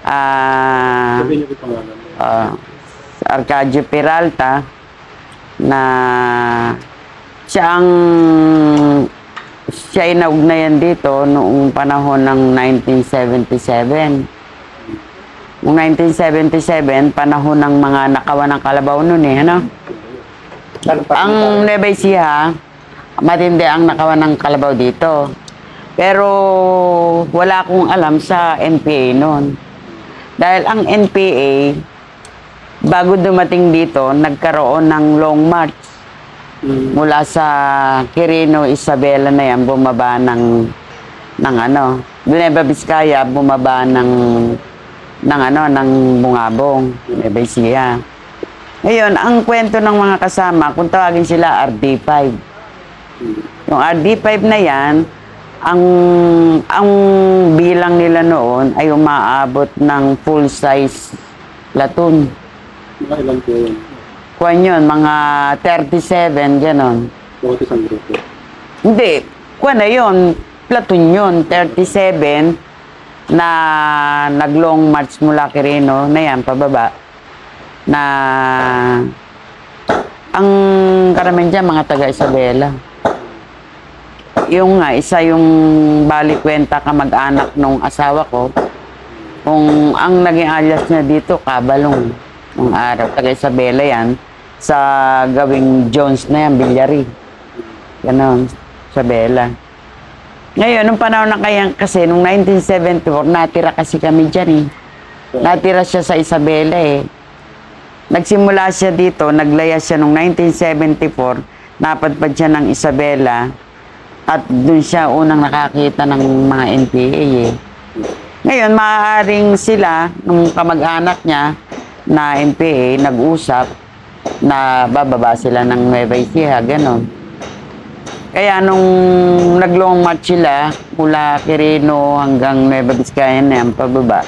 Sabihin niyo yung pangalan. Arcadio Peralta, na siya ay naugnayan dito noong panahon ng 1977. Noong 1977, panahon ng mga nakawan ng kalabaw noon ano? Ang Nueva Ecija, matindi ang nakawan ng kalabaw dito. Pero wala akong alam sa NPA noon. Dahil ang NPA, bago dumating dito, nagkaroon ng long march. Mula sa Quirino, Isabela na yan, bumaba ng Nueva Vizcaya, bumaba ng Bungabong, Nueva Ecija. Ngayon, ang kwento ng mga kasama, kung tawagin sila RD5. Yung RD5 na yan, ang bilang nila noon ay umaabot ng full-size platoon. Mga ilan po yun? Kuwan yun, mga 37, gano'n. Bukod isang grupo. Hindi, kuwan na yun, platoon yun, 37 na nag-long march mula Quirino, na yan, pababa. Na ang karamihan dyan, mga taga-Isabela. Yung isa yung balikwenta kamag-anak nung asawa ko, kung ang naging alias niya dito, Kabalong. Nung araw, taga-Isabela yan, sa gawing Jones na yan, Bilyari. Ganon, Isabela. Ngayon, nung panahon na kasi, nung 1974, natira kasi kami dyan eh. Natira siya sa Isabela eh. Nagsimula siya dito, naglaya siya nung 1974, napadpad siya ng Isabela, at dun siya unang nakakita ng mga NPA eh. Ngayon, maaaring sila, nung kamag-anak niya, na NPA, nag-usap na bababa sila ng Nueva Ecija, gano'n. Kaya nung nag-long march sila, mula Quirino hanggang Nueva Vizcaya na yan, pababa,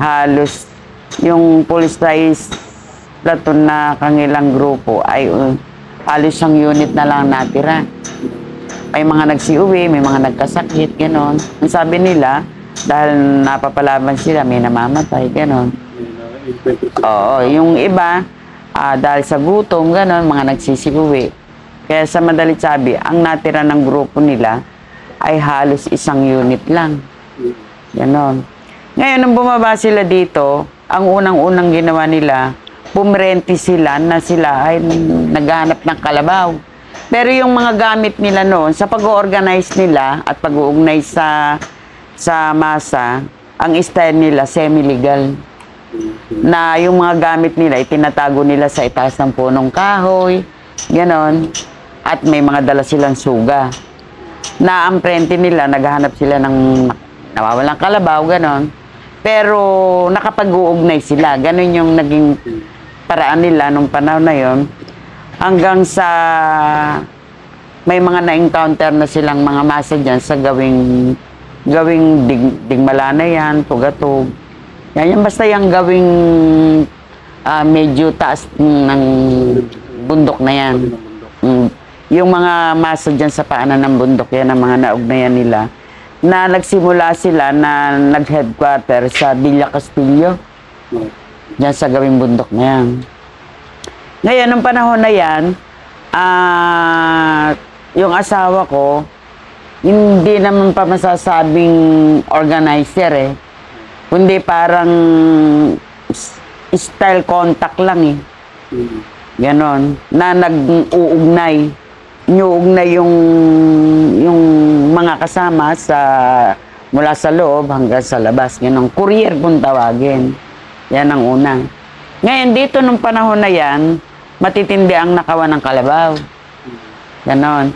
halos yung police platoon na kangilang grupo ay halos isang unit na lang natira. May mga nagsiuwi, may mga nagkasakit, gano'n. Ang sabi nila, dahil napapalaban sila, may namamatay, gano'n. Oo, yung iba, dahil sa gutom, gano'n, mga nagsisiuwi. Kaya sa madalit sabi, ang natira ng grupo nila ay halos isang unit lang. Gano'n. Ngayon, nung bumaba sila dito, ang unang-unang ginawa nila, pumirente sila na sila ay naghahanap ng kalabaw. Pero yung mga gamit nila noon, sa pag-organize nila at pag-uugnay sa masa, ang style nila semi-legal. Na yung mga gamit nila, itinatago nila sa itaas ng punong kahoy, ganon. At may mga dala silang suga. Na ang prente nila, naghahanap sila ng nawawalang kalabaw, ganon. Pero nakapag-uugnay sila. Ganon yung naging paraan nila nung panahon na yon. Hanggang sa may mga na-encounter na silang mga masa dyan sa gawing digmala na yan, tugatog. Yan, basta yung gawing medyo taas ng bundok na yan. Yung mga masa dyan sa paanan ng bundok, yan ang mga naugnayan nila. Na nagsimula sila na nag-headquarter sa Villa Castillo. Dyan sa gawing bundok na yan. Ngayon, nung panahon na yan, yung asawa ko, hindi naman pa masasabing organizer eh. Kundi parang style contact lang eh. Ganon. Na nag-uugnay. Inuugnay yung mga kasama mula sa loob hanggang sa labas. Ganon. Courier kung tawagin. Yan ang una. Ngayon, dito nung panahon na yan, matitindi ang nakawan ng kalabaw. Ganon.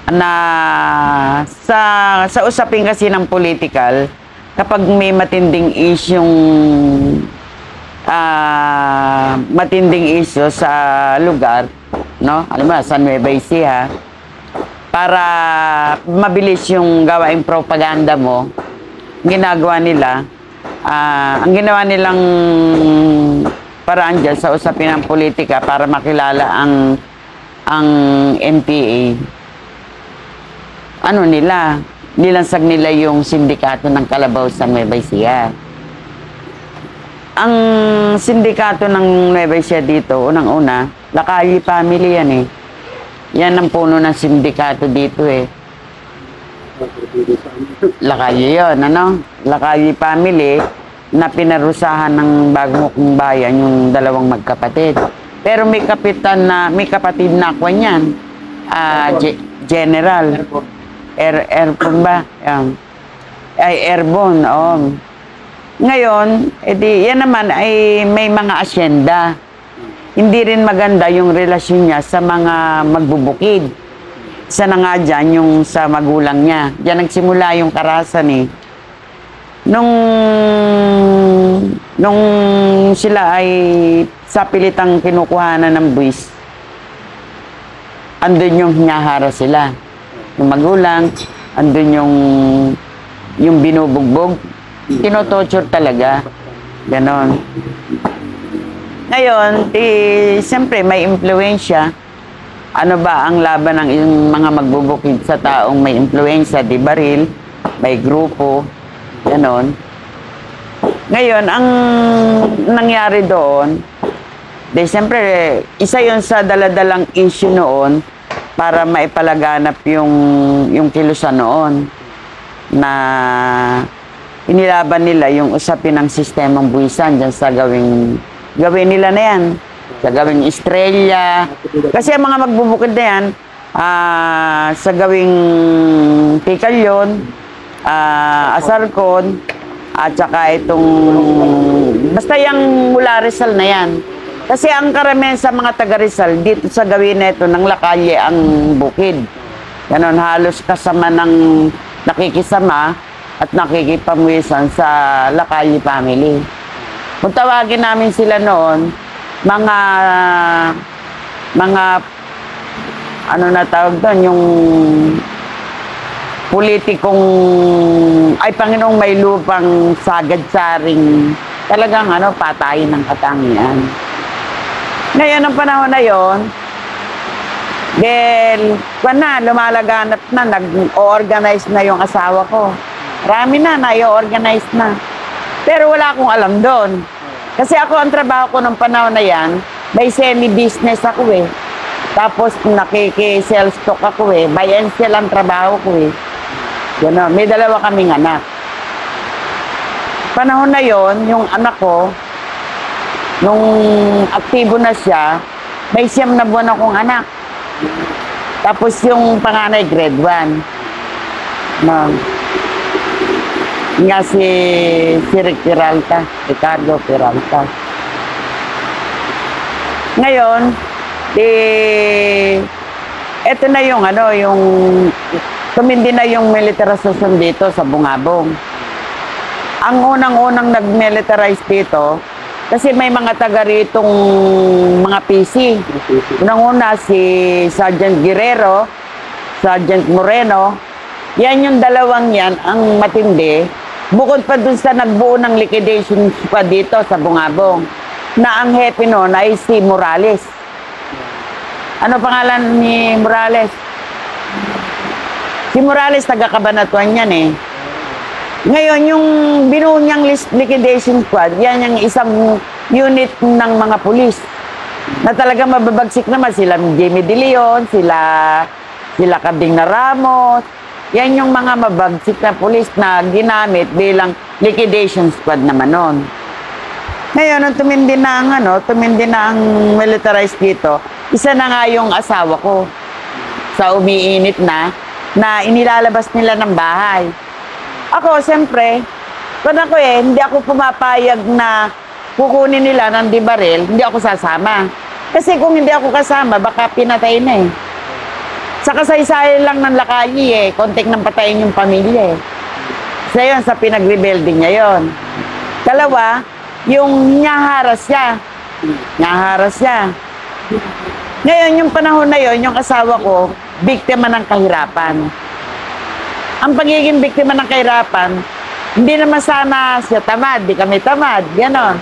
Na sa usapin kasi ng political, kapag may matinding issue sa lugar, no? Alam mo, sa Nueva Ecija, para mabilis yung gawaing propaganda mo, ginagawa nila, ang ginawa nilang paraan dyan sa usapin ng politika para makilala ang NPA, ano nila, nilansag nila yung sindikato ng Kalabaw sa Nueva Ecija. Ang sindikato ng Nueva Ecija dito, unang-una, Lacalle family yan eh. Yan ang puno ng sindikato dito eh. Lacalle yun, ano? Lacalle family na pinarusahan ng Bagong Bayan yung dalawang magkapatid. Pero may kapatid na ako niyan. General. Airborne ba? Airborne, oo. Ngayon, edi, yan naman ay may mga asyenda. Hindi rin maganda yung relasyon niya sa mga magbubukid. Isa na nga dyan, yung sa magulang niya. Diyan nagsimula yung karasan eh. Nung sila ay sa pilitang kinukuhanan ng buwis, andun yung hinahara sila. Yung magulang, andun yung binubugbog. Tinotorture talaga. Ganon. Ngayon, siyempre may impluensya. Ano ba ang laban ng mga magbubukid sa taong may impluensya? Di baril, may grupo, ganon. Ngayon, ang nangyari doon, siyempre, isa yun sa daladalang issue noon para maipalaganap yung kilusan noon na inilaban nila yung usapin ng sistemang buwisan dyan sa gawin nila na yan. Sa gawing Estrella. Kasi ang mga magbubukid na yan, sa gawing Pikalyon, Asarcon, at saka itong, basta yung mula Rizal na yan. Kasi ang karamihan sa mga taga Rizal, dito sa gawin na ito ng Lacalle ang bukid. Ganon, halos kasama ng nakikisama at nakikipamuwisan sa Lacalle family. Kung tawagin namin sila noon, mga ano na tawag doon, yung politikong, ay Panginoong may lupang sagad-saring, talagang patayin ng katangian. Ngayon, ang panahon na yon, lumalaganap na, nag-organize na yung asawa ko. Marami na, na-organize na. Pero wala akong alam doon. Kasi ako, ang trabaho ko nung panahon na yan, may semi-business ako eh. Tapos nakiki-sell stock ako eh. Buy and sell ang trabaho ko eh. Gano'n. May dalawa kaming anak. Panahon na yon, yung anak ko, nung aktibo na siya, may 9 na buwan akong anak. Tapos yung panganay, grade 1. Nga si Rick Peralta, Ricardo Peralta. Ngayon, eto na yung yung tumindi na yung militarization dito sa Bungabong. Ang unang-unang nag-militarize dito, kasi may mga taga ritong mga PC. Unang-una si Sergeant Guerrero, Sergeant Moreno. Yan yung dalawang yan ang matindi. Bukod pa dun sa nagbuo ng liquidation pa dito sa Bungabong, na ang hepe noon ay si Morales. Ano pangalan ni Morales? Si Morales, taga-Cabanatuan yan eh. Ngayon, yung binuo niyang liquidation squad, yan yung isang unit ng mga pulis. Na talaga mababagsik naman sila Jamie De Leon, sila Cabing na Ramos. Yan yung mga mabagsik na pulis na ginamit bilang liquidation squad naman noon. Ngayon, nung tumindi na ang militarized dito, isa na nga yung asawa ko sa umiinit na inilalabas nila ng bahay. Ako, siyempre, hindi ako pumapayag na kukunin nila ng di baril, hindi ako sasama. Kasi kung hindi ako kasama, baka pinatay na eh. Sa kasaysayan lang ng Lacalle konting nang patayin yung pamilya eh. So yun, sa pinag-rebuilding niya yun. Dalawa, yung nyaharas siya. Ngayon, yung panahon na yun, yung asawa ko, biktima ng kahirapan. Ang pagiging biktima ng kahirapan, hindi naman sana siya tamad, di kami tamad, gano'n.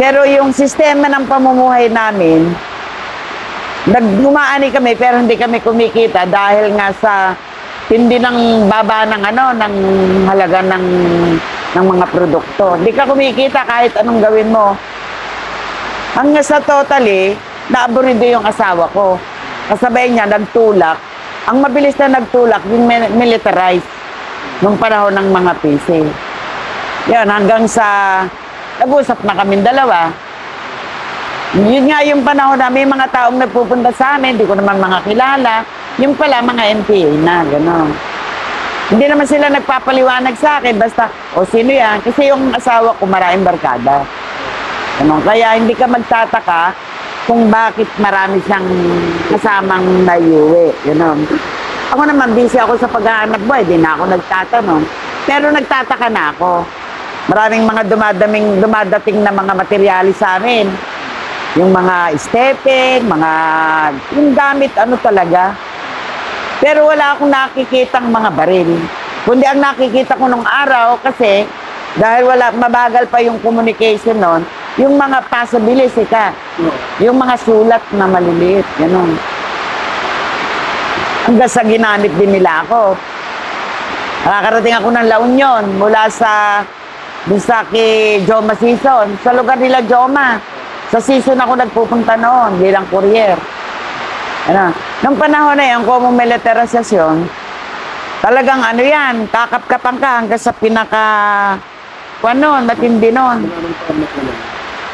Pero yung sistema ng pamumuhay namin, naggumaani kami pero hindi kami kumikita dahil nga sa tindi ng baba ng ng halaga ng mga produkto. Hindi ka kumikita kahit anong gawin mo. Hanggang sa totally, naaburido yung asawa ko. Kasabay niya, nagtulak. Ang mabilis na nagtulak, yung militarized nung panahon ng mga PC. Yan, hanggang sa nag-usap na kaming dalawa. Yun nga yung panahon na may mga taong nagpupunta sa amin, hindi ko naman mga kilala. Yung pala, mga NPA na, gano'n. Hindi naman sila nagpapaliwanag sa akin, basta, sino yan? Kasi yung asawa ko maraming barkada. Gano'n. Kaya hindi ka magtataka kung bakit marami siyang kasamang naiuwi. Gano'n. Ako naman, busy ako sa paghahanap buhay, di na ako nagtatanong. Pero nagtataka na ako. Maraming mga dumadating na mga materialis sa amin. Yung mga stepin, yung gamit, talaga. Pero wala akong nakikitang mga baril. Kundi ang nakikita ko nung araw, kasi dahil mabagal pa yung communication nun, yung mga possibility ka. Yung mga sulat na maliliit, gano'n. Hanggang sa ginamit din nila ako. Nakakarating ako ng La Union mula sa kay Joma Season. Sa lugar nila Joma. Sa season ako nagpupunta noon bilang courier. Nung panahon na yan, kung militarisasyon, talagang yan, kakap-kapang ka hanggang sa matindi nun.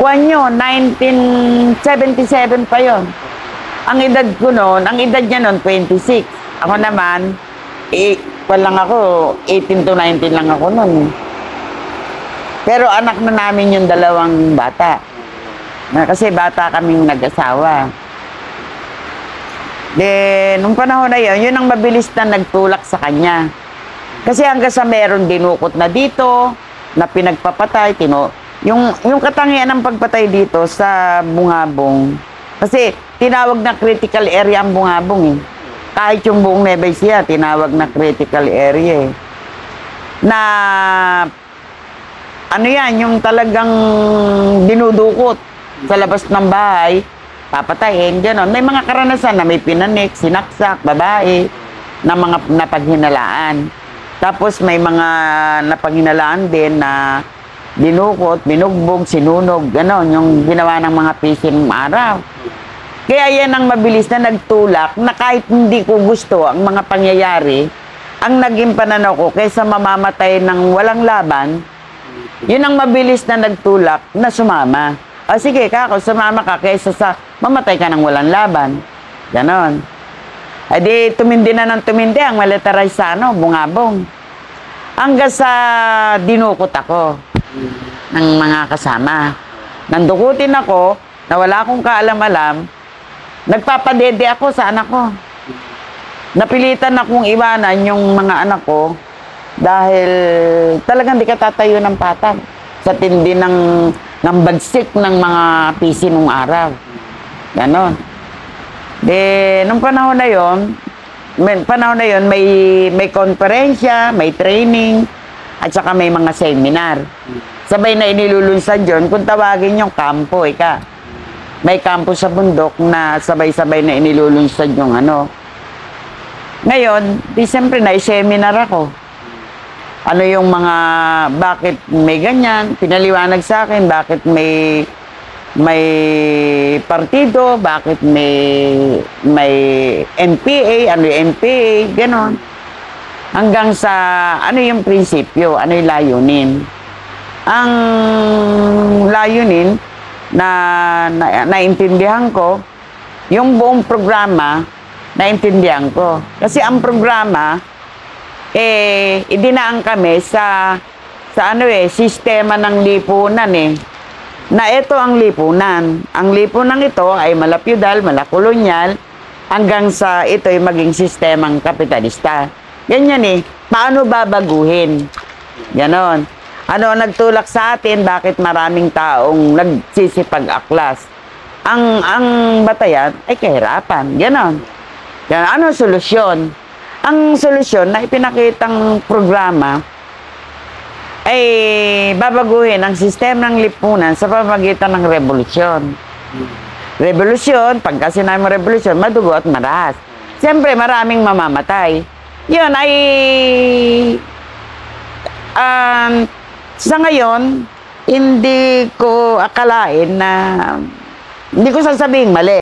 Kuwan yun, 1977 pa yon. Ang edad ko noon, ang edad niya noon, 26. Ako naman, lang ako, 18 to 19 lang ako noon. Pero anak na namin yung dalawang bata. Kasi bata kaming nag-asawa. Nung panahon na yun ang mabilis na nagtulak sa kanya. Kasi hanggang sa meron dinukot na dito, na pinagpapatay, yung katangian ng pagpatay dito sa Bungabong. Kasi tinawag na critical area ang Bungabong eh. Kahit yung buong Nueva Ecija, tinawag na critical area eh. Na, yung talagang dinudukot sa labas ng bahay, papatayin, gano'n. May mga karanasan na may pinanik, sinaksak, babae, na mga napaghinalaan. Tapos may mga napaghinalaan din na dinukot, binugbog, sinunog, gano'n, yung ginawa ng mga pisin ng araw. Kaya yan ang mabilis na nagtulak na kahit hindi ko gusto ang mga pangyayari, ang naging pananaw ko kaysa mamamatay ng walang laban, yun ang mabilis na nagtulak na sumama. Sige, kako, sumama ka kaysa sa mamatay ka ng walang laban. Ganon. Di tumindi na ng tumindi ang militarized sa Bungabong. Hanggang sa dinukot ako ng mga kasama. Nandukutin ako, na wala akong kaalam-alam, nagpapadede ako sa anak ko. Napilitan akong iwanan yung mga anak ko dahil talagang di ka tatayo ng patag sa tindi ng bagsik ng mga PC nung araw. Ganon. Nung panahon na yon, may konferensya, may training, at saka may mga seminar. Sabay na inilulunsad yun, kung tawagin yung kampo, may kampo sa bundok na sabay-sabay na inilulunsad yung Ngayon, siyempre na-seminar ako. Yung bakit may ganyan, pinaliwanag sa akin, bakit may partido, bakit may NPA, yung NPA, ganon. Hanggang sa, yung prinsipyo, yung layunin. Ang layunin na naintindihan ko, yung buong programa, naintindihan ko. Kasi ang programa, idinaan kami sa sistema ng lipunan na ito ang lipunan. Ang lipunan ito ay malapyudal, malakolonyal, hanggang sa ito ay maging sistemang kapitalista. Ganyan paano babaguhin? Ganon. Ano ang nagtulak sa atin? Bakit maraming taong nagsisipag-aklas? Ang batayan ay kahirapan. Ganon. Ano solusyon? Ang solusyon na ipinakitang programa ay babaguhin ang sistema ng lipunan sa pamamagitan ng revolusyon. Revolusyon, pagka sinabi mo revolusyon, madugo at maras. Siyempre, maraming mamamatay. yun ay sa ngayon hindi ko akalain na hindi ko sasabing mali.